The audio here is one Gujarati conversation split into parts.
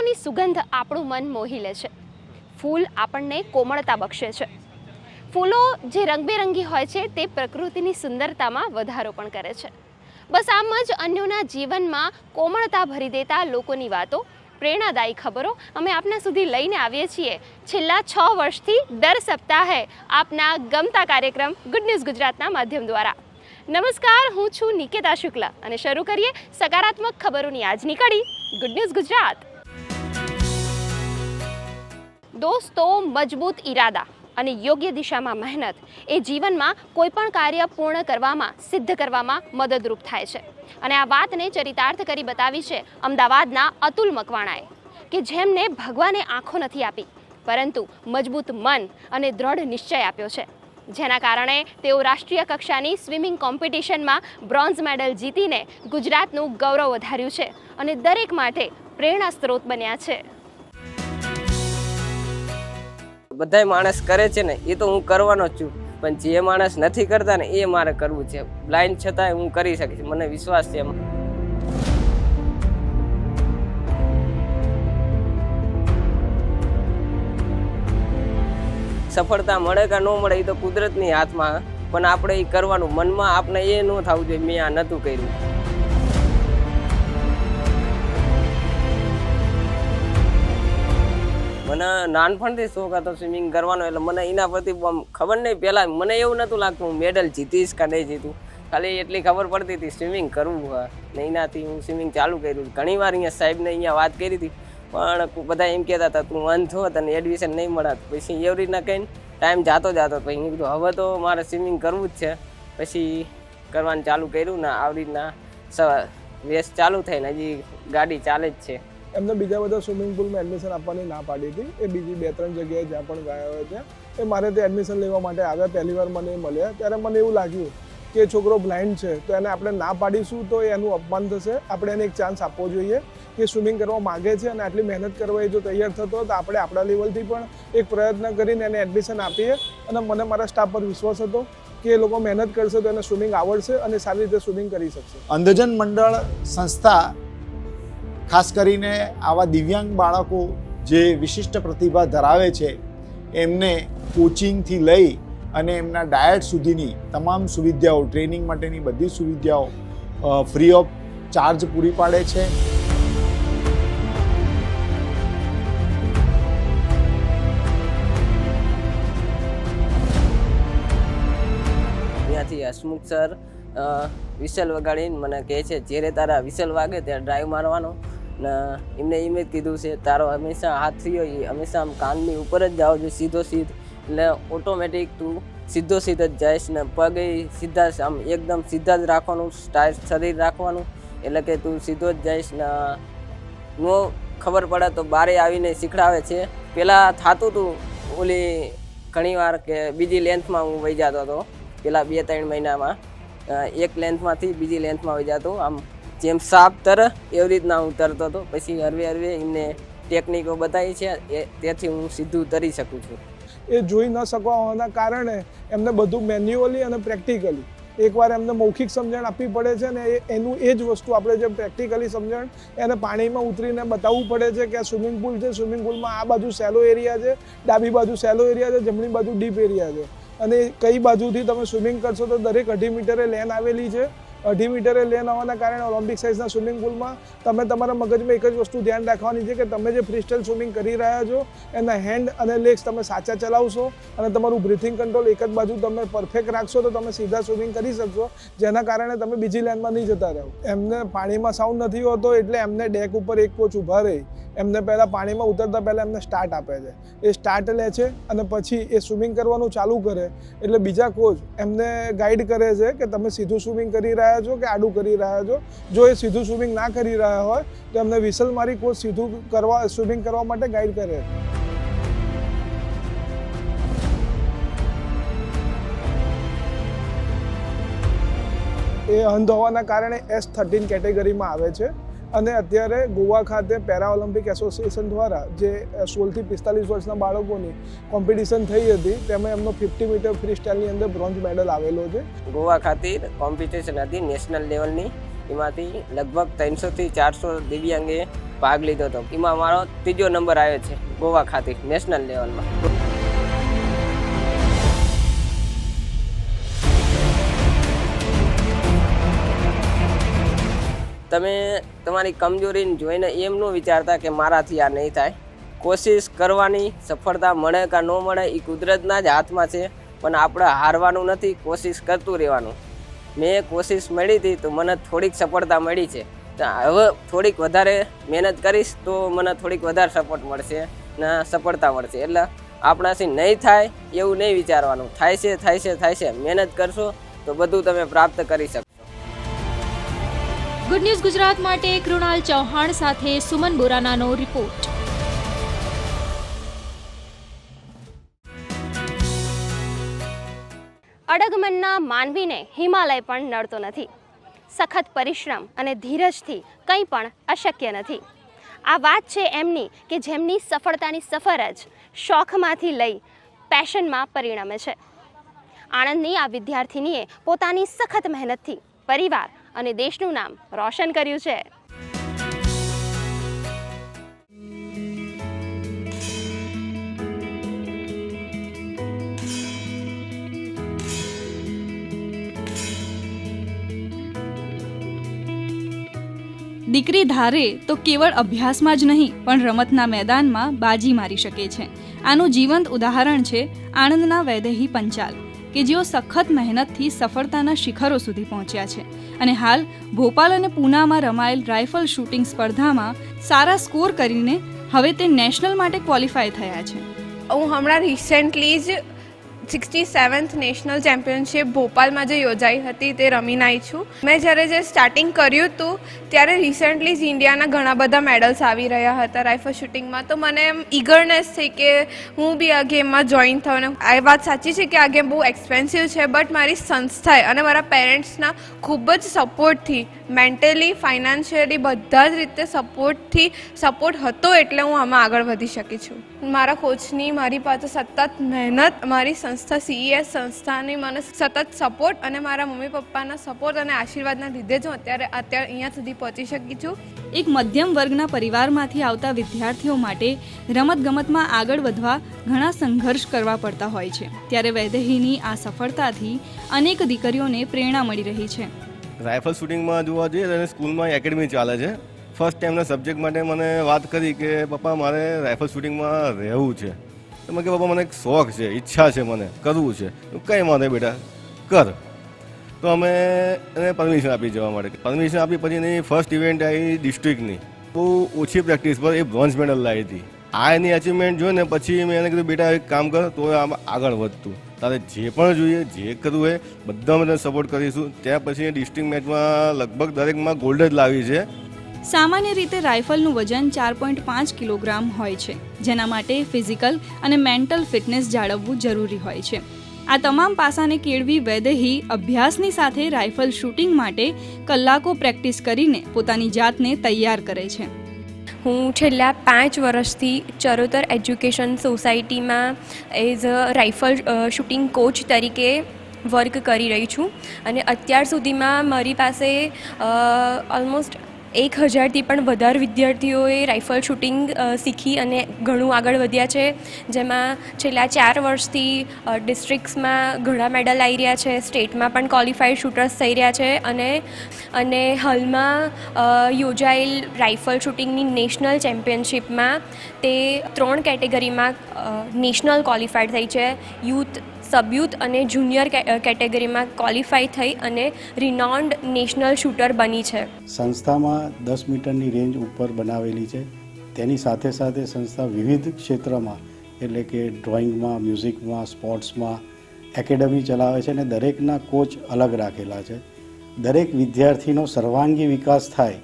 ફૂલોની સુગંધ આપણું મન મોહી લે છે. ફૂલ આપણને કોમળતા બક્ષે છે. ફૂલો જે રંગબેરંગી હોય છે તે પ્રકૃતિની સુંદરતામાં વધારો પણ કરે છે. બસ આમ જ અન્યોના જીવનમાં કોમળતા ભરી દેતા લોકોની વાતો, પ્રેરણાદાયી ખબરો અમે આપના સુધી લઈને આવીએ છીએ છેલ્લા 6 વર્ષથી દર સપ્તાહે આપના ગમતા કાર્યક્રમ ગુડ ન્યૂઝ ગુજરાતના માધ્યમ દ્વારા. નમસ્કાર, હું છું નિકેતા શુક્લા અને શરૂ કરીએ સકારાત્મક ખબરોની આજની કડી ગુડ ન્યૂઝ ગુજરાત. દોસ્તો, મજબૂત ઈરાદા અને યોગ્ય દિશામાં મહેનત એ જીવનમાં કોઈ પણ કાર્ય પૂર્ણ કરવામાં, સિદ્ધ કરવામાં મદદરૂપ થાય છે. અને આ વાતને ચરિતાર્થ કરી બતાવી છે અમદાવાદના અતુલ મકવાણાએ, કે જેમને ભગવાને આંખો નથી આપી પરંતુ મજબૂત મન અને દ્રઢ નિશ્ચય આપ્યો છે, જેના કારણે તેઓ રાષ્ટ્રીય કક્ષાની સ્વિમિંગ કોમ્પિટિશનમાં બ્રોન્ઝ મેડલ જીતીને ગુજરાતનું ગૌરવ વધાર્યું છે અને દરેક માટે પ્રેરણા સ્ત્રોત બન્યા છે. બધાય માણસ કરે છે ને એ તો હું કરવાનો જ છું, પણ જે માણસ નથી કરતા ને એ મારે કરવું છે. બ્લાઇન્ડ છતાંય હું કરી શકીશ, મને વિશ્વાસ છે એમાં. સફળતા મળે કે ન મળે એ તો કુદરતની હાથમાં, પણ આપણે એ કરવાનું. મનમાં આપણે એ ન થવું જોઈએ મેં આ નહોતું કર્યું. મને નાનપણથી શોખ હતો સ્વિમિંગ કરવાનો, એટલે મને એના પરથી ખબર નહીં, પહેલાં મને એવું નહોતું લાગતું હું મેડલ જીતીશ કે નહીં જીતું. ખાલી એટલી ખબર પડતી હતી સ્વિમિંગ કરવું હોય ને, એનાથી હું સ્વિમિંગ ચાલુ કર્યું. ઘણી વાર અહીંયા સાહેબને અહીંયા વાત કરી હતી, પણ બધા એમ કહેતા હતા તું અંધ છો તને એડમિશન નહીં મળત. પછી એવી રીતના કહીને ટાઈમ જાતો પછી મેં કીધું હવે તો મારે સ્વિમિંગ કરવું જ છે. પછી કરવાનું ચાલુ કર્યું ને આવી રીતના રેસ ચાલુ થઈને હજી ગાડી ચાલે જ છે. એમને બીજા બધા સ્વિમિંગ પુલમાં એડમિશન આપવાની ના પાડી હતી. એ બીજી 2-3 જગ્યાએ જ્યાં પણ ગયા હોય છે એ મારે તે એડમિશન લેવા માટે આવ્યા. પહેલી વાર મને મળ્યા ત્યારે મને એવું લાગ્યું કે છોકરો બ્લાઇન્ડ છે તો એને આપણે ના પાડીશું તો એનું અપમાન થશે. આપણે એને એક ચાન્સ આપવો જોઈએ કે સ્વિમિંગ કરવા માગે છે અને આટલી મહેનત કરવા એ જો તૈયાર થતો તો આપણે આપણા લેવલથી પણ એક પ્રયત્ન કરીને એને એડમિશન આપીએ. અને મને મારા સ્ટાફ પર વિશ્વાસ હતો કે એ લોકો મહેનત કરશે તો એને સ્વિમિંગ આવડશે અને સારી રીતે સ્વિમિંગ કરી શકશે. અંધજન મંડળ સંસ્થા ખાસ કરીને આવા દિવ્યાંગ બાળકો જે વિશિષ્ટ પ્રતિભા ધરાવે છે એમને કોચિંગથી લઈ અને એમના ડાયટ સુધીની તમામ સુવિધાઓ, ટ્રેનિંગ માટેની બધી સુવિધાઓ ફ્રી ઓફ ચાર્જ પૂરી પાડે છે. ત્યાંથી હસમુખ સર વિસલ વગાડીને મને કહે છે જ્યારે તારા વિસલ વાગે ત્યારે ડ્રાઈવ મારવાનો. ને એમને એમ જ કીધું છે તારો હંમેશા હાથ થયો એ હંમેશા આમ કાનની ઉપર જ જાઓ છો સીધો સીધ, એટલે ઓટોમેટિક તું સીધો સીધ જ જઈશ. ને પગ સીધા આમ એકદમ સીધા જ રાખવાનું, ટાઈટ શરીર રાખવાનું, એટલે કે તું સીધો જ જઈશ. ને નો ખબર પડે તો બારે આવીને શીખડાવે છે. પહેલાં થતું હતું ઓલી ઘણીવાર કે બીજી લેન્થમાં હું વહી જતો હતો. પહેલાં 2-3 મહિનામાં એક લેન્થમાંથી બીજી લેન્થમાં વહી જતો. આમ જેમ સાપ તર એવી રીતના હું તરતો હતો. પછી હરવે એમને ટેકનિકો બતાવી છે તેથી હું સીધું તરી શકું છું. એ જોઈ ન શકવા હોવાના કારણે એમને બધું મેન્યુઅલી અને પ્રેક્ટિકલી એકવાર એમને મૌખિક સમજણ આપવી પડે છે ને એનું એ જ વસ્તુ આપણે જે પ્રેક્ટિકલી સમજણ એને પાણીમાં ઉતરીને બતાવવું પડે છે કે આ સ્વિમિંગ પુલ છે, સ્વિમિંગ પુલમાં આ બાજુ સેલો એરિયા છે, ડાબી બાજુ સેલો એરિયા છે, જમણી બાજુ ડીપ એરિયા છે. અને કઈ બાજુથી તમે સ્વિમિંગ કરશો તો દરેક 2.5 મીટરે લેન આવેલી છે. 2.5 મીટરે લેન આવવાના કારણે ઓલિમ્પિક સાઇઝના સ્વિમિંગ પુલમાં તમે તમારા મગજમાં એક જ વસ્તુ ધ્યાન રાખવાની છે કે તમે જે ફ્રી સ્ટાઇલ સ્વિમિંગ કરી રહ્યા છો એના હેન્ડ અને લેગ્સ તમે સાચા ચલાવશો અને તમારું બ્રીથિંગ કંટ્રોલ એક જ બાજુ તમે પરફેક્ટ રાખશો તો તમે સીધા સ્વિમિંગ કરી શકશો, જેના કારણે તમે બીજી લેનમાં નહીં જતા રહો. એમને પાણીમાં સાઉન્ડ નથી હોતો એટલે એમને ડેક ઉપર એક કોચ ઊભા રહી એમને પહેલાં પાણીમાં ઉતરતા પહેલાં એમને સ્ટાર્ટ આપે છે. એ સ્ટાર્ટ લે છે અને પછી એ સ્વિમિંગ કરવાનું ચાલુ કરે એટલે બીજા કોચ એમને ગાઈડ કરે છે કે તમે સીધું સ્વિમિંગ કરી રહ્યા છો કે આડું કરી રહ્યા છો. જો એ સીધું સ્વિમિંગ ના કરી રહ્યા હોય તો એમને વિસલ મારી કોચ સીધું સ્વિમિંગ કરવા માટે ગાઈડ કરે. એ અંધ હોવાના કારણે S13 કેટેગરીમાં આવે છે અને અત્યારે ગોવા ખાતે પેરા ઓલિમ્પિક એસોસિએશન દ્વારા જે 16 થી 45 વર્ષના બાળકોની કોમ્પિટિશન થઈ હતી તેમાં એમનો 50 મીટર ફ્રી સ્ટાઇલની અંદર બ્રોન્ઝ મેડલ આવેલો છે. ગોવા ખાતે કોમ્પિટિશન હતી નેશનલ લેવલની, એમાંથી લગભગ 300થી 400 દિવ્યાંગે ભાગ લીધો હતો. એમાં મારો 3જો નંબર આવ્યો છે ગોવા ખાતે નેશનલ લેવલમાં. તમે તમારી કમજોરીને જોઈને એમ ન વિચારતા કે મારાથી આ નહીં થાય. કોશિશ કરવાની, સફળતા મળે કે ન મળે એ કુદરતના જ હાથમાં છે, પણ આપણે હારવાનું નથી, કોશિશ કરતું રહેવાનું. મેં કોશિશ મળી હતી તો મને થોડીક સફળતા મળી છે. તો હવે થોડીક વધારે મહેનત કરીશ તો મને થોડીક વધારે સપોર્ટ મળશે ને સફળતા મળશે. એટલે આપણાથી નહીં થાય એવું નહીં વિચારવાનું. થાય છે. મહેનત કરશો તો બધું તમે પ્રાપ્ત કરી શકશો. ગુડ ન્યૂઝ ગુજરાત માટે કૃણાલ ચૌહાણ સાથે સુમન બોરાનાનો રિપોર્ટ. અડગ મનના માનવીને હિમાલય પણ નડતો નથી. સખત પરિશ્રમ અને ધીરજથી કંઈ પણ અશક્ય નથી. આ વાત છે એમની કે જેમની સફળતાની સફર જ શોખમાંથી લઈ પેશનમાં પરિણમે છે. આણંદની આ વિદ્યાર્થીનીએ પોતાની સખત મહેનતથી પરિવાર અને દેશનું નામ રોશન કર્યું છે. દીકરી ધારે તો કેવળ અભ્યાસમાં જ નહીં પણ રમતના મેદાનમાં બાજી મારી શકે છે. આનું જીવંત ઉદાહરણ છે આણંદના વૈદેહી પંચાલ કે જેઓ સખત મહેનતથી સફળતાના શિખરો સુધી પહોંચ્યા છે અને હાલ ભોપાલ અને પૂનામાં રમાયેલ રાઇફલ શૂટિંગ સ્પર્ધામાં સારા સ્કોર કરીને હવે તે નેશનલ માટે ક્વોલિફાય થયા છે. હું હમણાં રિસેન્ટલી જ 67th નેશનલ ચેમ્પિયનશિપ ભોપાલમાં જે યોજાઈ હતી તે રમીને આવી છું. મેં જ્યારે સ્ટાર્ટિંગ કર્યું હતું ત્યારે રિસેન્ટલી જ ઇન્ડિયાના ઘણા બધા મેડલ્સ આવી રહ્યા હતા રાઇફલ શૂટિંગમાં. તો મને એમ ઈગરનેસ થઈ કે હું બી આ ગેમમાં જોઈન થાઉં. અને આ વાત સાચી છે કે આ ગેમ બહુ એક્સપેન્સિવ છે, બટ મારી સંસ્થાએ અને મારા પેરેન્ટ્સના ખૂબ જ સપોર્ટથી, મેન્ટલી, ફાઇનાન્શિયલી બધા જ રીતે સપોર્ટ હતો એટલે હું આમાં આગળ વધી શકી છું. મારા કોચની મારી પાસે સતત મહેનત, મારી સંસ્થા CES સંસ્થાની મને સતત સપોર્ટ અને મારા મમ્મી પપ્પાના સપોર્ટ અને આશીર્વાદના લીધે જ હું અત્યારે અહીંયા સુધી પહોંચી શકી છું. એક મધ્યમ વર્ગના પરિવારમાંથી આવતા વિદ્યાર્થીઓ માટે રમતગમતમાં આગળ વધવા ઘણા સંઘર્ષ કરવા પડતા હોય છે. ત્યારે વૈદેહીની આ સફળતાથી અનેક દીકરીઓને પ્રેરણા મળી રહી છે. રાઇફલ શૂટિંગમાં જોવા જઈએ અને સ્કૂલમાં એકેડમી ચાલે છે. ફર્સ્ટ ટાઈમના સબ્જેક્ટ માટે મને વાત કરી કે પપ્પા મારે રાઇફલ શૂટિંગમાં રહેવું છે. તો મેં કે પપ્પા મને એક શોખ છે, ઈચ્છા છે, મને કરવું છે. તો કંઈ વાંધો બેટા કર. તો અમે એને પરમિશન આપી જવા માટે. પરમિશન આપી પછી એની ફર્સ્ટ ઇવેન્ટ આવી ડિસ્ટ્રિક્ટની. બહુ ઓછી પ્રેક્ટિસ પર એ બ્રોન્ઝ મેડલ લાવી હતી. આ એની અચીવમેન્ટ જોઈને પછી મેં એને કીધું બેટા એક કામ કર તો આમાં આગળ વધતું, તારે જે પણ જોઈએ જે કરવું હોય બધા મને સપોર્ટ કરીશું. ત્યાં પછી ડિસ્ટ્રિક્ટ મેચમાં લગભગ દરેકમાં ગોલ્ડ જ લાવી છે. સામાન્ય રીતે રાઇફલનું વજન 4.5 કિલોગ્રામ હોય છે, જેના માટે ફિઝિકલ અને મેન્ટલ ફિટનેસ જાળવવું જરૂરી હોય છે. આ તમામ પાસાને કેળવી વૈદેહી અભ્યાસની સાથે રાઇફલ શૂટિંગ માટે કલાકો પ્રેક્ટિસ કરીને પોતાની જાતને તૈયાર કરે છે. હું છેલ્લા 5 વર્ષથી ચરોતર એજ્યુકેશન સોસાયટીમાં as a rifle shooting coach તરીકે વર્ક કરી રહી છું અને અત્યાર સુધીમાં મારી પાસે ઓલમોસ્ટ 1000થી પણ વધારે વિદ્યાર્થીઓએ રાઇફલ શૂટિંગ શીખી અને ઘણું આગળ વધ્યા છે. જેમાં છેલ્લા 4 વર્ષથી ડિસ્ટ્રિક્ટ્સમાં ઘણા મેડલ આવી રહ્યા છે, સ્ટેટમાં પણ ક્વોલિફાઈડ શૂટર્સ થઈ રહ્યા છે અને હાલમાં યોજાયેલ રાઇફલ શૂટિંગની નેશનલ ચેમ્પિયનશિપમાં તે 3 કેટેગરીમાં નેશનલ ક્વોલિફાઈડ થઈ છે. યુથ, સબયુથ અને જુનિયર કેટેગરીમાં ક્વોલિફાઈ થઈ અને રિનોન્ડ નેશનલ શૂટર બની છે. સંસ્થામાં 10 મીટરની રેન્જ ઉપર બનાવેલી છે. તેની સાથે સાથે સંસ્થા વિવિધ ક્ષેત્રમાં એટલે કે ડ્રોઈંગમાં, મ્યુઝિકમાં, સ્પોર્ટ્સમાં એકેડમી ચલાવે છે અને દરેકના કોચ અલગ રાખેલા છે. દરેક વિદ્યાર્થીનો સર્વાંગી વિકાસ થાય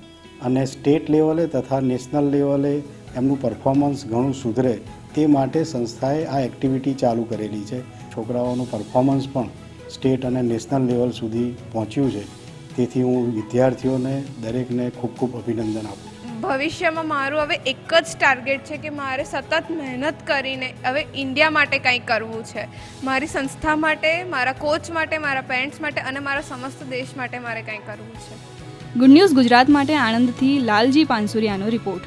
અને સ્ટેટ લેવલે તથા નેશનલ લેવલે એમનું પરફોર્મન્સ ઘણું સુધરે તે માટે સંસ્થાએ આ એક્ટિવિટી ચાલુ કરેલી છે. છોકરાઓનું પરફોર્મન્સ પણ સ્ટેટ અને નેશનલ લેવલ સુધી પહોંચ્યું છે. તેથી હું વિદ્યાર્થીઓને દરેકને ખૂબ ખૂબ અભિનંદન આપું છું. ભવિષ્યમાં મારું હવે એક જ ટાર્ગેટ છે કે મારે સતત મહેનત કરીને હવે ઇન્ડિયા માટે કંઈક કરવું છે. મારી સંસ્થા માટે, મારા કોચ માટે, મારા પેરેન્ટ્સ માટે અને મારા સમસ્ત દેશ માટે મારે કંઈક કરવું છે. ગુડ ન્યૂઝ ગુજરાત માટે આણંદથી લાલજી પાનસુરિયાનો રિપોર્ટ.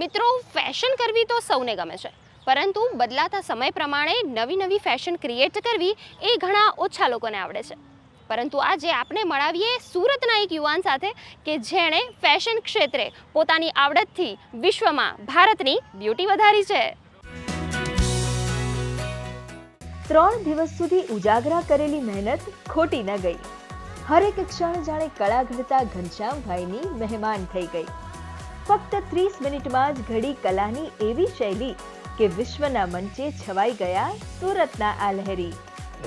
મિત્રો, ફેશન કરવી તો સૌને ગમે છે, પરંતુ બદલાતા સમય પ્રમાણે નવી ફેશન ક્રિએટ કરવી એ ઘણા ઓછા લોકોને આવડે છે. પરંતુ આજે આપણે મળાવીએ સુરતના એક યુવાન સાથે કે જેણે ફેશન ક્ષેત્રે પોતાની આવડતથી વિશ્વમાં ભારતની બ્યુટી વધારી છે. 3 દિવસ સુધી ઉજાગરા કરેલી મહેનત ખોટી ન ગઈ. હરેક ક્ષણ જાણે કળા ઘડતા ઘનશ્યામભાઈની મહેમાન થઈ ગઈ. ફક્ત 30 મિનિટમાં જ ઘડી કલાની એવી શૈલી કે વિશ્વના મંચે છવાઈ ગયા સુરતના આ લહેરી.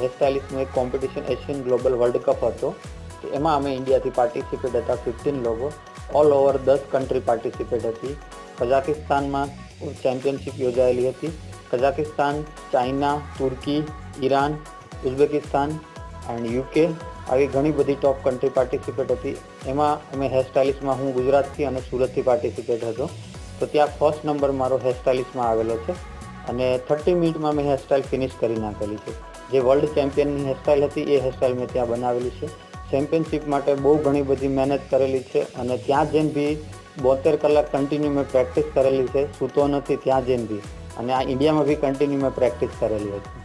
હેરસ્ટાઇલિસ્ટનો એક competition Asian global world cup હતો, તો એમાં અમે ઇન્ડિયાથી પાર્ટિસિપેટ હતા 15 લોકો. ઓલ ઓવર 10 કન્ટ્રી પાર્ટિસિપેટ હતી. કઝાકિસ્તાનમાં ચેમ્પિયનશિપ યોજાયેલી હતી. Kazakhstan, China, Turkey, Iran, Uzbekistan and UK આવી ઘણી બધી ટોપ કન્ટ્રી પાર્ટિસિપેટ હતી. એમાં અમે હેરસ્ટાઇલિસ્ટમાં હું ગુજરાતથી અને સુરતથી પાર્ટિસિપેટ હતો. તો ત્યાં ફર્સ્ટ નંબર મારો હેરસ્ટાઇલિસ્ટમાં આવેલો છે અને 30 મિનિટમાં મેં હેરસ્ટાઇલ ફિનિશ કરી નાખેલી છે. જે વર્લ્ડ ચેમ્પિયનની હેરસ્ટાઇલ હતી એ હેરસ્ટાઇલ મેં ત્યાં બનાવેલી છે. ચેમ્પિયનશિપ માટે બહુ ઘણી બધી મહેનત કરેલી છે અને ત્યાં જઈને બી 72 કલાક કન્ટિન્યુ મેં પ્રેક્ટિસ કરેલી છે. સૂતો નથી ત્યાં જઈને બી, અને આ ઇન્ડિયામાં બી કન્ટિન્યુ મેં પ્રેક્ટિસ કરેલી હતી.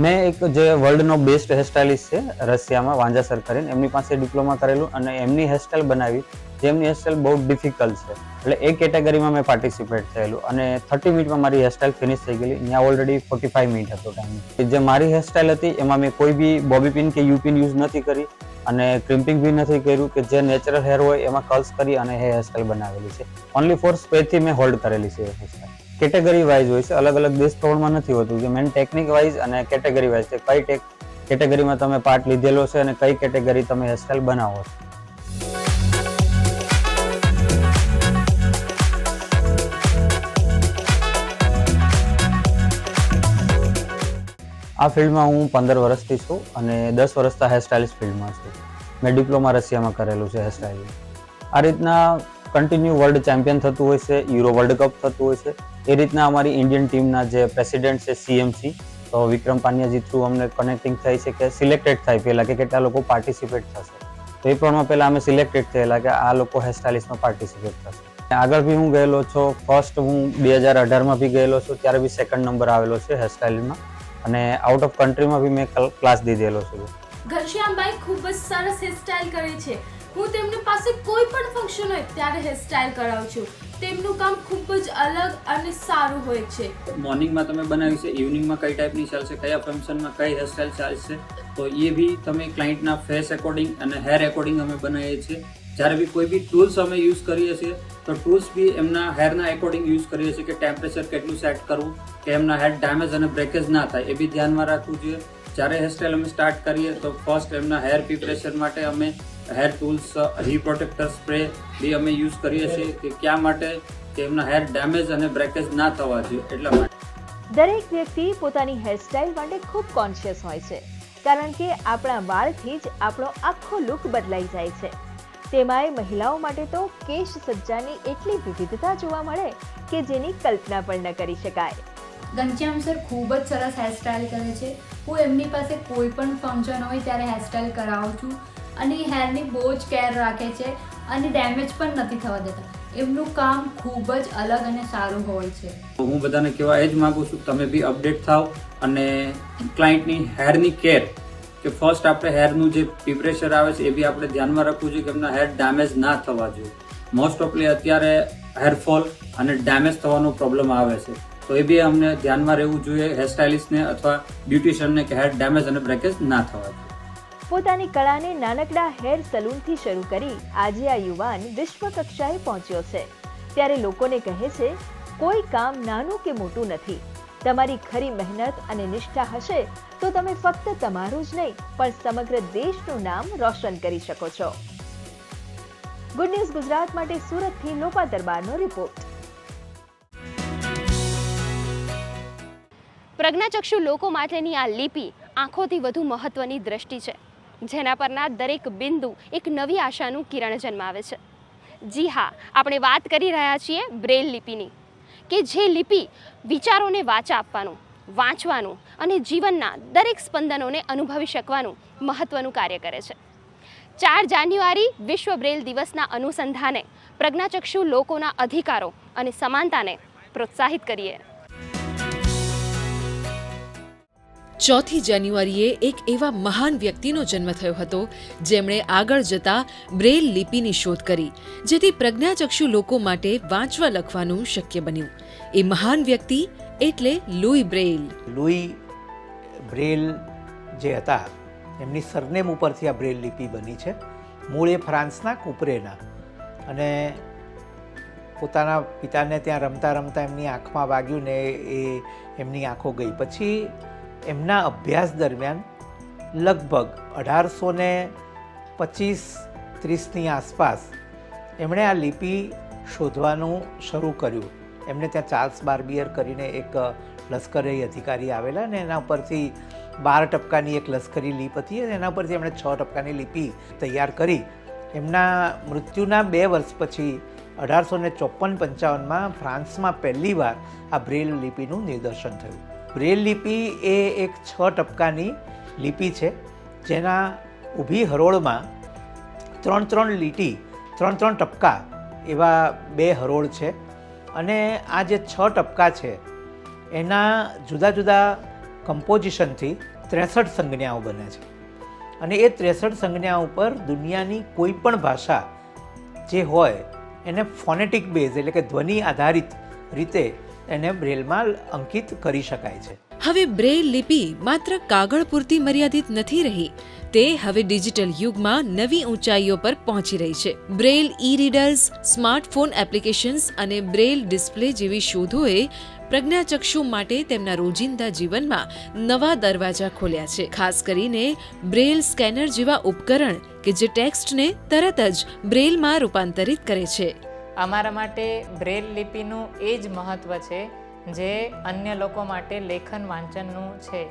મેં એક જે વર્લ્ડનો બેસ્ટ હેરસ્ટાઇલિસ્ટ છે રશિયામાં, વાંજા સર કરીને, એમની પાસે ડિપ્લોમા કરેલું અને એમની હેરસ્ટાઇલ બનાવી. જેમની હેરસ્ટાઇલ બહુ ડિફિકલ્ટ છે, એટલે એ કેટેગરીમાં મેં પાર્ટિસિપેટ થયેલું અને 30 મિનિટમાં મારી હેરસ્ટાઇલ ફિનિશ થઈ ગયેલી. ત્યાં ઓલરેડી 45 મિનિટ હતો ટાઈમ. જે મારી હેરસ્ટાઇલ હતી એમાં મેં કોઈ બી બોબી પિન કે યુ પિન યુઝ નથી કરી અને ક્રિમ્પિંગ બી નથી કર્યું, કે જે નેચરલ હેર હોય એમાં કર્લ્સ કરી અને એ હેરસ્ટાઇલ બનાવેલી છે. ઓનલી ફોર સ્પેથી મેં હોલ્ડ કરેલી છે એ હેરસ્ટાઇલ. કેટેગરી વાઇઝ હોય છે, અલગ અલગ દેશ પ્રમાણમાં નથી હોતું, કે મેન ટેકનિક વાઇઝ અને કેટેગરી વાઇઝ છે. કઈ કેટેગરીમાં તમે પાર્ટ લીધેલો છે અને કઈ કેટેગરી તમે હેરસ્ટાઇલ બનાવો છો. આ ફિલ્ડમાં હું 15 વર્ષથી છું અને 10 વર્ષથી હેરસ્ટાઇલિસ્ટ ફિલ્ડમાં છું. મેં ડિપ્લોમા રશિયામાં કરેલું છે હેરસ્ટાઇલિંગ. આ રીતના કન્ટિન્યુ વર્લ્ડ ચેમ્પિયન થતું હોય છે, યુરો વર્લ્ડ કપ થતું હોય છે. એ રીતના અમારી ઇન્ડિયન ટીમના જે પ્રેસિડેન્ટ છે CMC, તો વિક્રમ પાનિયાજી થ્રુ અમને કનેક્ટિંગ થઈ છે કે સિલેક્ટેડ થાય પહેલાં કે કેટલા લોકો પાર્ટિસિપેટ થશે. તો એ પ્રમાણે પહેલાં અમે સિલેક્ટેડ થયેલા કે આ લોકો હેરસ્ટાઇલિસ્ટમાં પાર્ટિસિપેટ થશે. આગળ બી હું ગયેલો છું. ફર્સ્ટ હું 2018માં બી ગયેલો છું, ત્યારે બી 2nd નંબર આવેલો છે હેરસ્ટાઇલમાં અને આઉટ ઓફ કન્ટ્રીમાં બી મેં ક્લાસ દીધેલો છે. ઘનશ્યામભાઈ ખૂબ જ સરસ હેરસ્ટાઇલ કરે છે. હું તેમની પાસે કોઈ પણ ફંક્શન હોય ત્યારે હેરસ્ટાઇલ કરાવું છું. તેમનું કામ ખૂબ જ અલગ અને સારું હોય છે. મોર્નિંગમાં તમે બનાવી છે, ઇવનિંગમાં કઈ ટાઈપની ચાલશે, કયા ફંક્શનમાં કઈ હેરસ્ટાઇલ ચાલશે, તો એ બી તમે ક્લાયન્ટના ફેસ એકોર્ડિંગ અને હેર એકોર્ડિંગ અમે બનાવીએ છીએ. જ્યારે બી કોઈ બી ટૂલ્સ અમે યુઝ કરીએ છીએ તો ટૂલ્સ બી એમના હેરના એકોર્ડિંગ યુઝ કરીએ છીએ, કે ટેમ્પરેચર કેટલું સેટ કરવું, કે એમના હેર ડેમેજ અને બ્રેકેજ ના થાય એ બી ધ્યાનમાં રાખવું જોઈએ. જ્યારે હેરસ્ટાઇલ અમે સ્ટાર્ટ કરીએ તો ફર્સ્ટ એમના હેર પ્રિપરેશન માટે અમે હેર ટૂલ્સ, રી પ્રોટેક્ટર સ્પ્રે બી અમે યુઝ કરીએ છીએ, કે ક્યાં માટે, કે એમના હેર ડેમેજ અને બ્રેકેજ ના થવા જોઈએ એટલા માટે. દરેક વ્યક્તિ પોતાની હેરસ્ટાઇલ માટે ખૂબ કોન્શિયસ હોય છે, કારણ કે આપણા વાળથી જ આપણો આખો લુક બદલાઈ જાય છે. તેમાંય મહિલાઓ માટે તો કેશ સજ્જાની એટલી વિવિધતા જોવા મળે કે જેની કલ્પના પણ ન કરી શકાય. ઘનશ્યામ સર ખૂબ જ સરસ હેરસ્ટાઇલ કરે છે. હું એમની પાસે કોઈ પણ ફંક્શન હોય ત્યારે હેરસ્ટાઇલ કરાવું છું અને હેરની બહુ જ કેર રાખે છે અને ડેમેજ પણ નથી થવા દેતા. એમનું કામ ખૂબ જ અલગ અને સારું હોય છે. હું બધાને કહેવા એ જ માગું છું, તમે બી અપડેટ થાવ અને ક્લાયન્ટની હેરની કેર, કે ફર્સ્ટ આપણે હેરનું જે પ્રિપરેશન આવે છે એ બી આપણે ધ્યાનમાં રાખવું જોઈએ કે એમના હેર ડેમેજ ના થવા જોઈએ. મોસ્ટ ઓફલી અત્યારે હેરફોલ અને ડેમેજ થવાનો પ્રોબ્લેમ આવે છે, તો એ બી અમને ધ્યાનમાં રહેવું જોઈએ હેરસ્ટાઇલિસ્ટને અથવા બ્યુટિશિયનને, કે હેર ડેમેજ અને બ્રેકેજ ના થવા જોઈએ. પોતાની કળાને નાનકડા હેર સલૂનથી શરૂ કરી આજે આ યુવાન વિશ્વ કક્ષાએ પહોંચ્યો છે. ત્યારે લોકોને કહે છે, કોઈ કામ નાનું કે મોટું નથી. તમારી ખરી મહેનત અને નિષ્ઠા હશે તો તમે ફક્ત તમારું જ નહીં પણ સમગ્ર દેશનું નામ રોશન કરી શકો છો. ગુડ ન્યૂઝ ગુજરાત માટે સુરતથી લોપા દરબારનો રિપોર્ટ. પ્રજ્ઞાચક્ષુ લોકો માટેની આ લિપિ આંખોથી વધુ મહત્વની દ્રષ્ટિ છે, જેના પરના દરેક બિંદુ એક નવી આશાનું કિરણ જન્માવે છે. જી હા, આપણે વાત કરી રહ્યા છીએ બ્રેલ લિપિની, કે જે લિપિ વિચારોને વાચા આપવાનું, વાંચવાનું અને જીવનના દરેક સ્પંદનોને અનુભવી શકવાનું મહત્વનું કાર્ય કરે છે. 4 જાન્યુઆરી વિશ્વ બ્રેલ દિવસના અનુસંધાને પ્રજ્ઞાચક્ષુ લોકોના અધિકારો અને સમાનતાને પ્રોત્સાહિત કરીએ. 4 જાન્યુઆરીએ એક એવા મહાન વ્યક્તિનો જન્મ થયો હતો જેમણે આગળ જતા બ્રેલ લિપિની શોધ કરી, જેથી પ્રજ્ઞાચક્ષુ લોકો માટે વાંચવા લખવાનું શક્ય બન્યું. એ મહાન વ્યક્તિ એટલે લુઈ બ્રેલ. લુઈ બ્રેલ જે હતા એમની સરનેમ ઉપરથી આ બ્રેલ લિપિ બની છે. મૂળ એ ફ્રાન્સના કુપરેના, અને પોતાના પિતાને ત્યાં રમતા રમતા એમની આંખમાં વાગ્યું ને એ એમની આંખો ગઈ. પછી એમના અભ્યાસ દરમિયાન લગભગ 1825-30ની આસપાસ એમણે આ લિપિ શોધવાનું શરૂ કર્યું. એમણે ત્યાં ચાર્લ્સ બાર્બિયર કરીને એક લશ્કરી અધિકારી આવેલા ને એના ઉપરથી 12 ટપકાની એક લશ્કરી લિપ હતી અને એના પરથી એમણે 6 ટપકાની લિપિ તૈયાર કરી. એમના મૃત્યુના 2 વર્ષ પછી 1854-55માં ફ્રાન્સમાં પહેલીવાર આ બ્રેલ લિપિનું નિદર્શન થયું. બ્રેલ લિપિ એ એક 6 ટપકાની લિપિ છે, જેના ઊભી હરોળમાં 3 લીટી 3 ટપકા એવા 2 હરોળ છે. અને આ જે 6 ટપકા છે એના જુદા જુદા કમ્પોઝિશનથી 63 સંજ્ઞાઓ બને છે. અને એ 63 સંજ્ઞાઓ ઉપર દુનિયાની કોઈ પણ ભાષા જે હોય એને ફોનેટિક બેઝ એટલે કે ધ્વનિ આધારિત રીતે એને બ્રેલમાં અંકિત કરી શકાય છે. હવે બ્રેલ લિપિ માત્ર કાગળ પૂરતી મર્યાદિત નથી રહી, તે હવે ડિજિટલ યુગમાં નવી ઊંચાઈઓ પર પહોંચી રહી છે. બ્રેલ ઈ-રીડર્સ, સ્માર્ટફોન એપ્લિકેશન્સ અને બ્રેલ ડિસ્પ્લે જેવી શોધોએ પ્રજ્ઞાચક્ષુ માટે તેમના રોજિંદા જીવનમાં નવા દરવાજા ખોલ્યા છે. ખાસ કરીને બ્રેલ સ્કેનર જેવા ઉપકરણ કે જે ટેક્સ્ટને તરત જ બ્રેલમાં રૂપાંતરિત કરે છે. અમારા માટે બ્રેલ લિપિનું એ જ મહત્ત્વ છે જે અન્ય લોકો માટે લેખન વાંચનનું છે.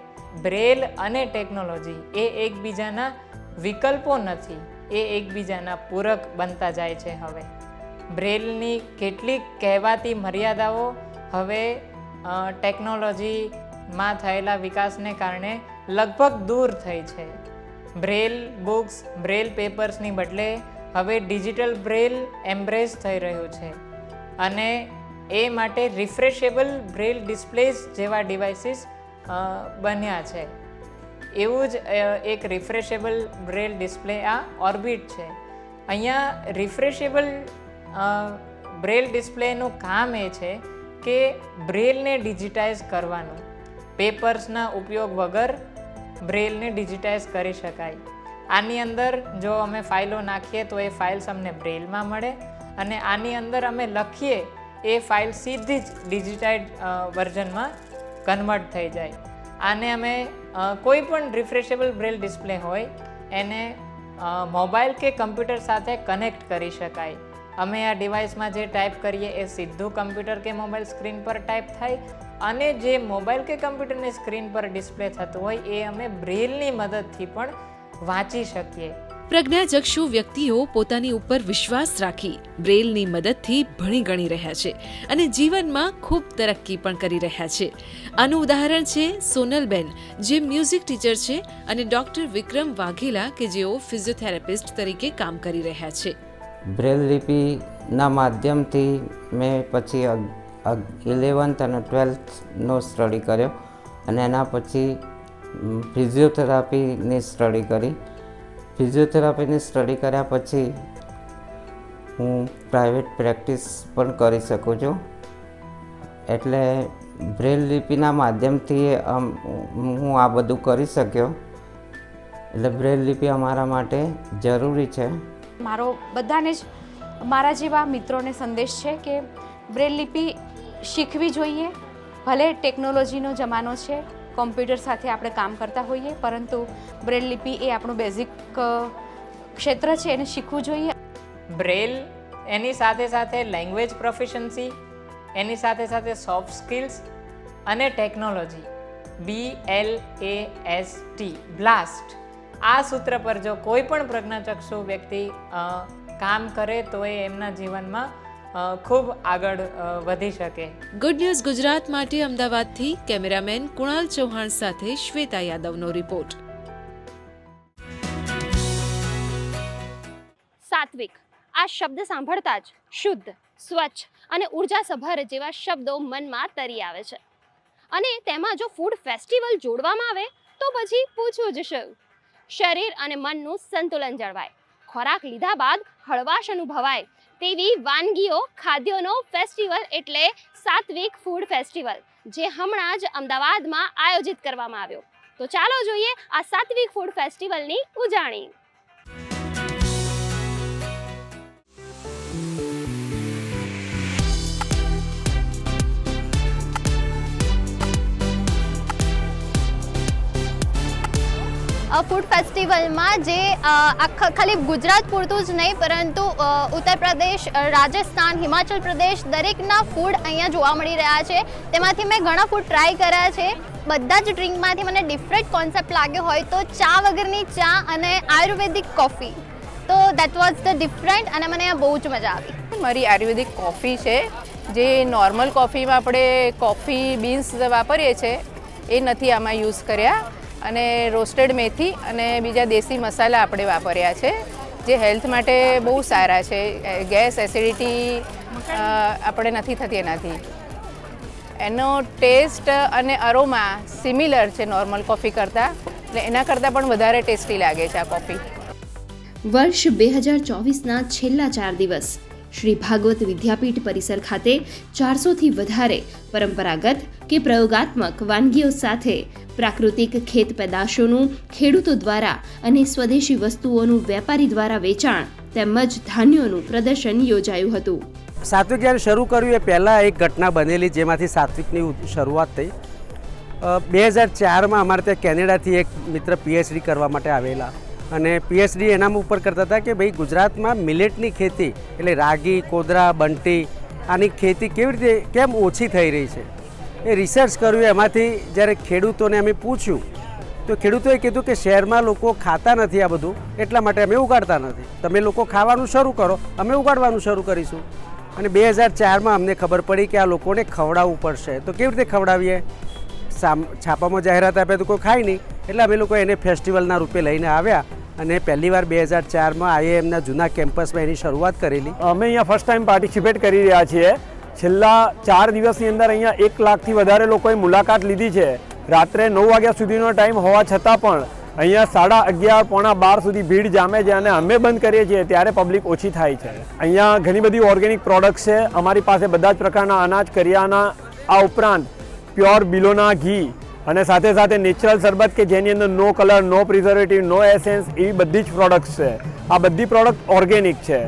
બ્રેલ અને ટેકનોલોજી એ એકબીજાના વિકલ્પો નથી, એ એકબીજાના પૂરક બનતા જાય છે. હવે બ્રેલની કેટલીક કહેવાતી મર્યાદાઓ હવે ટેકનોલોજીમાં થયેલા વિકાસને કારણે લગભગ દૂર થઈ છે. બ્રેલ બુક્સ, બ્રેલ પેપર્સની બદલે હવે ડિજિટલ બ્રેલ એમ્બ્રેસ થઈ રહ્યું છે, અને એ માટે રિફ્રેશેબલ બ્રેલ ડિસ્પ્લેસ જેવા ડિવાઇસીસ બન્યા છે. એવું જ એક રિફ્રેશેબલ બ્રેલ ડિસ્પ્લે આ ઓર્બિટ છે. અહીંયા રિફ્રેશેબલ બ્રેલ ડિસ્પ્લેનું કામ એ છે કે બ્રેલને ડિજિટાઇઝ કરવાનું. પેપર્સના ઉપયોગ વગર બ્રેલને ડિજિટાઇઝ કરી શકાય. આની અંદર જો અમે ફાઇલો નાખીએ તો એ ફાઇલ્સ અમને બ્રેલમાં મળે, અને આની અંદર અમે લખીએ એ ફાઇલ સીધી જ ડિજિટાઇઝ વર્ઝનમાં કન્વર્ટ થઈ જાય. આને અમે કોઈ પણ રિફ્રેશેબલ બ્રેલ ડિસ્પ્લે હોય એને મોબાઈલ કે કમ્પ્યુટર સાથે કનેક્ટ કરી શકાય. અમે આ ડિવાઇસમાં જે ટાઈપ કરીએ એ સીધું કમ્પ્યુટર કે મોબાઈલ સ્ક્રીન પર ટાઈપ થાય, અને જે મોબાઈલ કે કમ્પ્યુટરની સ્ક્રીન પર ડિસ્પ્લે થતું હોય એ અમે બ્રેલની મદદથી પણ વાંચી શકીએ. પ્રજ્ઞાચક્ષુ વ્યક્તિઓ પોતાની ઉપર વિશ્વાસ રાખી બ્રેલની મદદથી ભણી ગણી રહ્યા છે અને જીવનમાં ખૂબ તરક્કી પણ કરી રહ્યા છે. આનું ઉદાહરણ છે સોનલબેન, જે મ્યુઝિક ટીચર છે, અને ડોક્ટર વિક્રમ વાઘેલા કે જેઓ ફિઝિયોથેરાપિસ્ટ તરીકે કામ કરી રહ્યા છે. બ્રેલ લિપિના માધ્યમથી મેં પછી 11th અને 12thનો સ્ટડી કર્યો, અને એના પછી ફિઝિયોથેરાપીની સ્ટડી કરી. ફિઝિયોથેરાપીની સ્ટડી કર્યા પછી હું પ્રાઇવેટ પ્રેક્ટિસ પણ કરી શકું છું. એટલે બ્રેલ લિપિના માધ્યમથી હું આ બધું કરી શક્યો. એટલે બ્રેલ લિપિ અમારા માટે જરૂરી છે. મારો બધાને જ મારા જેવા મિત્રોને સંદેશ છે કે બ્રેલ લિપિ શીખવી જોઈએ. ભલે ટેકનોલોજીનો જમાનો છે, કોમ્પ્યુટર સાથે આપણે કામ કરતા હોઈએ, પરંતુ બ્રેલ લિપિ એ આપણું બેઝિક ક્ષેત્ર છે, એને શીખવું જોઈએ. બ્રેલ એની સાથે સાથે લેંગ્વેજ પ્રોફિશન્સી, એની સાથે સાથે સોફ્ટ સ્કિલ્સ અને ટેકનોલોજી, BLAST, બ્લાસ્ટ, આ સૂત્ર પર જો કોઈ પણ પ્રજ્ઞાચક્ષુ વ્યક્તિ કામ કરે તો એ એમના જીવનમાં ખૂબ આગળ વધી શકે. ગુડ ન્યૂઝ ગુજરાત માટે અમદાવાદથી કેમેરામેન કુણાલ ચૌહાણ સાથે શ્વેતા યાદવનો રિપોર્ટ. સાત્વિક આ શબ્દ સાંભળતા જ શુદ્ધ, સ્વચ્છ અને ઉર્જાસભર જેવા શબ્દો મનમાં તરી આવે છે. અને તેમાં જો ફૂડ ફેસ્ટિવલ જોડવામાં આવે તો પછી પૂછવું જ શું. શરીર અને મનનું સંતુલન જળવાય, ખોરાક લીધા બાદ હળવાશ અનુભવાય તેવી વાનગીઓ ખાદ્યોનો ફેસ્ટિવલ એટલે સાત્વિક ફૂડ ફેસ્ટિવલ, જે હમણાં જ અમદાવાદમાં આયોજિત કરવામાં આવ્યો. તો ચાલો જોઈએ આ સાત્વિક ફૂડ ફેસ્ટિવલની ઉજાણી. ફૂડ ફેસ્ટિવલમાં જે ખાલી ગુજરાત પૂરતું જ નહીં પરંતુ ઉત્તર પ્રદેશ, રાજસ્થાન, હિમાચલ પ્રદેશ દરેકના ફૂડ અહીંયા જોવા મળી રહ્યા છે. તેમાંથી મેં ઘણા ફૂડ ટ્રાય કર્યા છે. બધા જ ડ્રિંકમાંથી મને ડિફરન્ટ કોન્સેપ્ટ લાગ્યો હોય તો ચા વગરની ચા અને આયુર્વેદિક કોફી, તો દેટ વોઝ ધ ડિફરન્ટ અને મને બહુ જ મજા આવી. મારી આયુર્વેદિક કોફી છે, જે નોર્મલ કોફીમાં આપણે કોફી બીન્સ વાપરીએ છીએ એ નથી આમાં યુઝ કર્યા, અને રોસ્ટેડ મેથી અને બીજા દેશી મસાલા આપણે વાપર્યા છે, જે હેલ્થ માટે બહુ સારા છે. ગેસ, એસિડિટી આપણે નથી થતી એનાથી. એનો ટેસ્ટ અને અરોમા સિમિલર છે નોર્મલ કોફી કરતાં, એટલે એના કરતાં પણ વધારે ટેસ્ટી લાગે છે આ કોફી. વર્ષ 2024ના છેલ્લા 4 દિવસ શ્રી ભાગવત વિદ્યાપીઠ પરિસર ખાતે 400થી વધારે પરંપરાગત કે પ્રયોગાત્મક વાનગીઓ સાથે પ્રાકૃતિક ખેત પેદાશોનું ખેડૂતો દ્વારા અને સ્વદેશી વસ્તુઓનું વેપારી દ્વારા વેચાણ તેમજ ધાન્યોનું પ્રદર્શન યોજાયું હતું. સાત્વિક જ્યારે શરૂ કર્યું એ પહેલાં એક ઘટના બનેલી જેમાંથી સાત્વિકની શરૂઆત થઈ. 2004માં અમારે ત્યાં કેનેડાથી એક મિત્ર પીએચડી કરવા માટે આવેલા અને પીએચડી એના ઉપર કરતા હતા કે ભાઈ ગુજરાતમાં મિલેટની ખેતી એટલે રાગી, કોદરા, બંટી આની ખેતી કેવી રીતે કેમ ઓછી થઈ રહી છે એ રિસર્ચ કર્યું. એમાંથી જ્યારે ખેડૂતોને અમે પૂછ્યું તો ખેડૂતોએ કીધું કે શહેરમાં લોકો ખાતા નથી આ બધું, એટલા માટે અમે ઉગાડતા નથી. તમે લોકો ખાવાનું શરૂ કરો, અમે ઉગાડવાનું શરૂ કરીશું. અને 2004માં અમને ખબર પડી કે આ લોકોને ખવડાવવું પડશે. તો કેવી રીતે ખવડાવીએ? છાપામાં જાહેરાત આપે તો કોઈ ખાય નહીં, એટલે અમે લોકો એને ફેસ્ટિવલના રૂપે લઈને આવ્યા અને પહેલીવાર 2004માં આઈઆઈએમના જૂના કેમ્પસમાં એની શરૂઆત કરેલી. અમે અહીંયા ફર્સ્ટ ટાઈમ પાર્ટિસિપેટ કરી રહ્યા છીએ. છેલ્લા 4 દિવસની અંદર અહીંયા 1 લાખથી વધારે લોકોએ મુલાકાત લીધી છે. રાત્રે 9 વાગ્યા સુધીનો ટાઈમ હોવા છતાં પણ અહીંયા 11:30 પોણા 12 સુધી ભીડ જામે છે અને અમે બંધ કરીએ છીએ ત્યારે પબ્લિક ઓછી થાય છે. અહીંયા ઘણી બધી ઓર્ગેનિક પ્રોડક્ટ્સ છે. અમારી પાસે બધા જ પ્રકારના અનાજ, કરિયાના, આ ઉપરાંત પ્યોર બિલોના ઘી અને સાથે સાથે નેચરલ શરબત કે જેની અંદર નો કલર, નો પ્રિઝર્વેટિવ, નો એસેન્સ એવી બધી જ પ્રોડક્ટ્સ છે. આ બધી પ્રોડક્ટ ઓર્ગેનિક છે.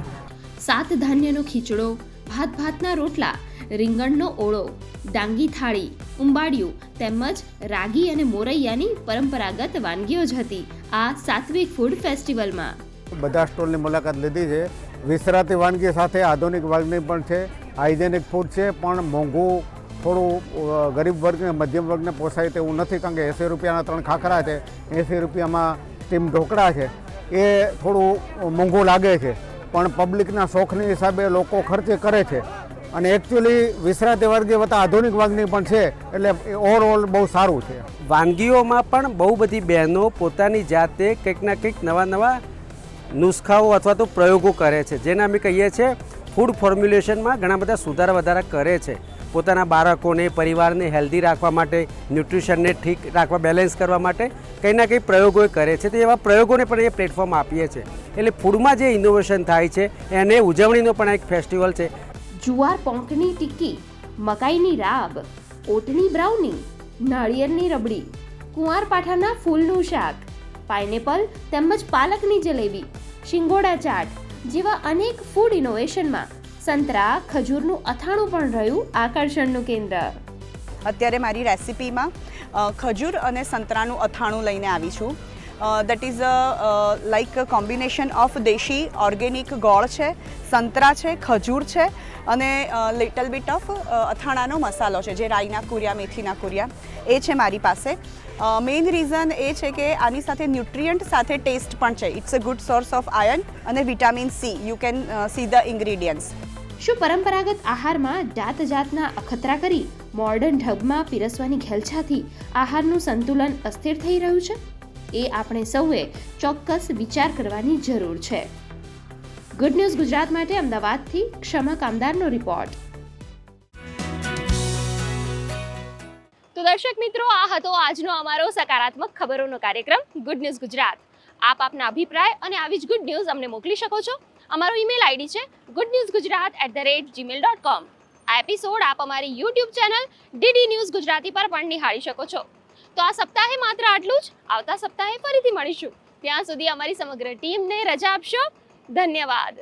7 ધાન્યનો ખીચડો, ભાતના રોટલા, રીંગણનો ઓળો, ડાંગી થાળી, ઉંબાડિયું તેમજ રાગી અને મોરૈયાની પરંપરાગત વાનગીઓ જ હતી આ સાત્વિક ફૂડ ફેસ્ટિવલમાં. બધા સ્ટોલની મુલાકાત લીધી છે. વિસરાતી વાનગી સાથે આધુનિક વાનગી પણ છે. હાઇજેનિક ફૂડ છે, પણ મોંઘું થોડું ગરીબ વર્ગને, મધ્યમ વર્ગને પોસાય તેવું નથી, કારણ કે 80 રૂપિયાના 3 ખાખરા છે, 80 રૂપિયામાં સ્ટીમ ઢોકળા છે, એ થોડું મોંઘું લાગે છે. પણ પબ્લિકના શોખની હિસાબે લોકો ખર્ચે કરે છે અને એકચ્યુઅલી વિસરાતી વર્ગી વત્તા આધુનિક વાનગી પણ છે, એટલે ઓવરઓલ બહુ સારું છે. વાનગીઓમાં પણ બહુ બધી બહેનો પોતાની જાતે કંઈક ના કંઈક નવા નુસ્ખાઓ અથવા તો પ્રયોગો કરે છે, જેને અમે કહીએ છીએ ફૂડ ફોર્મ્યુલેશનમાં ઘણા બધા સુધારા વધારા કરે છે. પોતાના બાળકોને, પરિવારને હેલ્ધી રાખવા માટે, ન્યુટ્રિશનને ઠીક રાખવા, બેલેન્સ કરવા માટે કંઈ ના કંઈ પ્રયોગો કરે છે. તો એવા પ્રયોગોને પણ એ પ્લેટફોર્મ આપીએ છીએ. એટલે ફૂડમાં જે ઇનોવેશન થાય છે એને ઉજવણીનો પણ એક ફેસ્ટિવલ છે. જુવાર પોંકની ટિક્કી, મકાઈની રાબ, ઓટની બ્રાઉની, નાળિયેરની રબડી, કુંવારપાઠાના ફૂલનું શાક, પાઇનેપલ તેમજ પાલકની જલેબી, શિંગોડા ચાટ જેવા અનેક ફૂડ ઇનોવેશનમાં સંતરા, ખજૂરનું અથાણું પણ રહ્યું આકર્ષણનું કેન્દ્ર. અત્યારે મારી રેસિપીમાં ખજૂર અને સંતરાનું અથાણું લઈને આવી છું. That is like combination of દેશી ઓર્ગેનિક ગોળ છે, સંતરા છે, ખજૂર છે અને લિટલ બીટ ઓફ અથાણાનો મસાલો છે, જે રાઈના કુરિયા, મેથીના કુરિયા એ છે મારી પાસે. મેઇન રીઝન એ છે કે આની સાથે ન્યુટ્રિયન્ટ સાથે ટેસ્ટ પણ છે. It's a good source of iron અને vitamin C. You can see the ingredients. શું પરંપરાગત આહારમાં જાત જાતના અખતરા કરી મોડર્ન ઢબમાં પીરસવાની ઘેલછાથી આહારનું સંતુલન અસ્થિર થઈ રહ્યું છે? એ આપણે સૌએ ચોક્કસ વિચાર કરવાની જરૂર છે. ગુડ ન્યૂઝ ગુજરાત માટે અમદાવાદથી ક્ષમા કામદારનો રિપોર્ટ. તો દર્શક મિત્રો, આ હતો આજનો અમારો સકારાત્મક ખબરોનો કાર્યક્રમ ગુડ ન્યૂઝ ગુજરાત. આપ આપના અભિપ્રાય અને આવી જ ગુડ ન્યૂઝ અમને મોકલી શકો છો. અમારો ઈમેલ આઈડી છે goodnewsgujarat@gmail.com. આ એપિસોડ આપ અમારી YouTube channel DD news Gujarati પર પણ નિહાળી શકો છો. તો આ સપ્તાહે માત્ર આટલું જ. આવતા સપ્તાહે ફરીથી મળીશું. ત્યાં સુધી અમારી સમગ્ર ટીમને રજા આપશો. ધન્યવાદ.